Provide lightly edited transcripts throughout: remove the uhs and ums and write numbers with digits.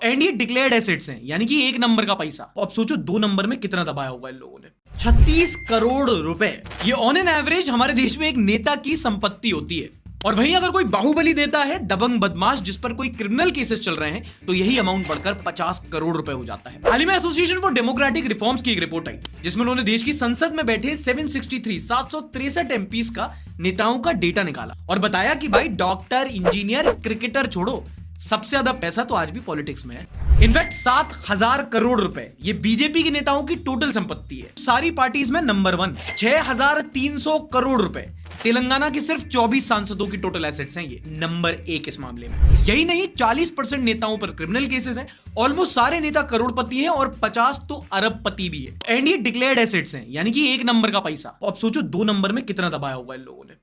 And ये declared assets हैं, यानी कि 1 नंबर का पैसा। अब सोचो 2 नंबर में कितना दबाया होगा इन लोगों ने। 36 करोड़ रुपए, ये ऑन एन एवरेज हमारे देश में एक नेता की संपत्ति होती है। और वहीं अगर कोई बाहुबली नेता है, दबंग बदमाश, जिस पर कोई क्रिमिनल केसेस चल रहे हैं, तो यही अमाउंट बढ़कर 50 करोड़ रुपए हो जाता है। हाल ही में एसोसिएशन फॉर डेमोक्रेटिक रिफॉर्म्स की एक रिपोर्ट आई, जिसमें उन्होंने देश की संसद में बैठे 763 एमपीज का, नेताओं का डेटा निकाला और बताया कि भाई डॉक्टर, इंजीनियर, क्रिकेटर छोड़ो, सबसे ज्यादा पैसा तो आज भी पॉलिटिक्स में है। इनफैक्ट 7000 करोड़ रुपए ये बीजेपी के नेताओं की टोटल संपत्ति है, सारी पार्टीज में नंबर 1। 6300 करोड़ रुपए तेलंगाना के सिर्फ 24 सांसदों की टोटल एसेट्स हैं, ये नंबर 1 इस मामले में। यही नहीं, 40% नेताओं पर क्रिमिनल केसेस हैं, ऑलमोस्ट सारे नेता करोड़पति हैं और 50 तो अरबपति भी है। एंड ये डिक्लेयर्ड एसेट्स हैं, यानी कि 1 नंबर का पैसा। अब सोचो 2 नंबर में कितना दबाया होगा इन लोगों ने।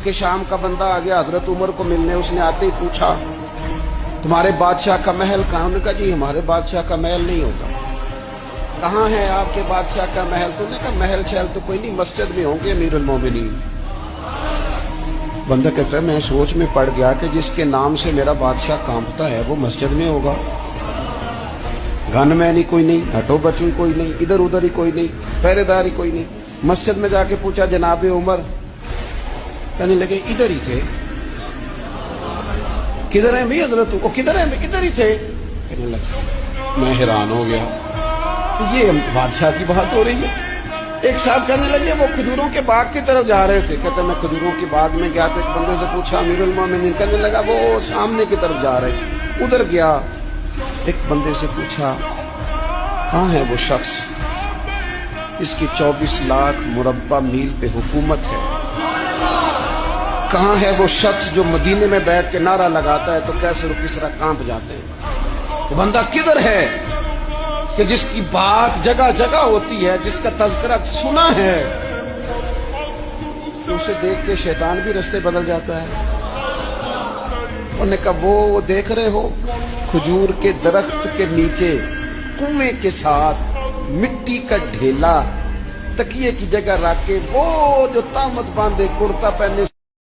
के शाम का बंदा आ गया हजरत उमर को मिलने, उसने आते ही पूछा तुम्हारे बादशाह का महल कहाँ? उन्होंने कहा जी हमारे बादशाह का महल नहीं होता। कहाँ है आपके बादशाह का महल? तो उन्होंने कहा महल शहल तो कोई नहीं, मस्जिद में होंगे अमीरुल मोमिनीन। बंदा कहता है मैं सोच में पड़ गया कि जिसके नाम से मेरा बादशाह कांपता है वो मस्जिद में होगा। गनमैन ही कोई नहीं, हटो बचू कोई नहीं, इधर उधर ही कोई नहीं, पहरेदार ही कोई नहीं। मस्जिद में जाके पूछा जनाब उमर, कहने लगे इधर ही थे। किधर है भाई हजरत? वो किधर है? मैं इधर ही थे। कहने लगा, मैं हैरान हो गया, तो ये बादशाह की बात हो रही है। एक साहब कहने लगे वो खजूरों के बाग की तरफ जा रहे थे। कहते मैं खजूरों के बाग में गया तो एक बंदे से पूछा अमीरुल मोमिनीन, कहने लगा वो सामने की तरफ जा रहे, उधर गया। एक बंदे से पूछा कहाँ है वो शख्स, इसकी 24 लाख मुरब्बा मील पे हुकूमत है। कहाँ है वो शख्स जो मदीने में बैठ के नारा लगाता है तो कैसे और किस तरह कांप जाते हैं। वो बंदा किधर है कि जिसकी बात जगह जगह होती है, जिसका तज़किरा सुना है, तो उसे देख के शैतान भी रास्ते बदल जाता है। उन्होंने कहा वो देख रहे हो खजूर के दरख्त के नीचे कुएं के साथ मिट्टी का ढेला तकिए की जगह रख के वो जो तामत बांधे कुर्ता पहने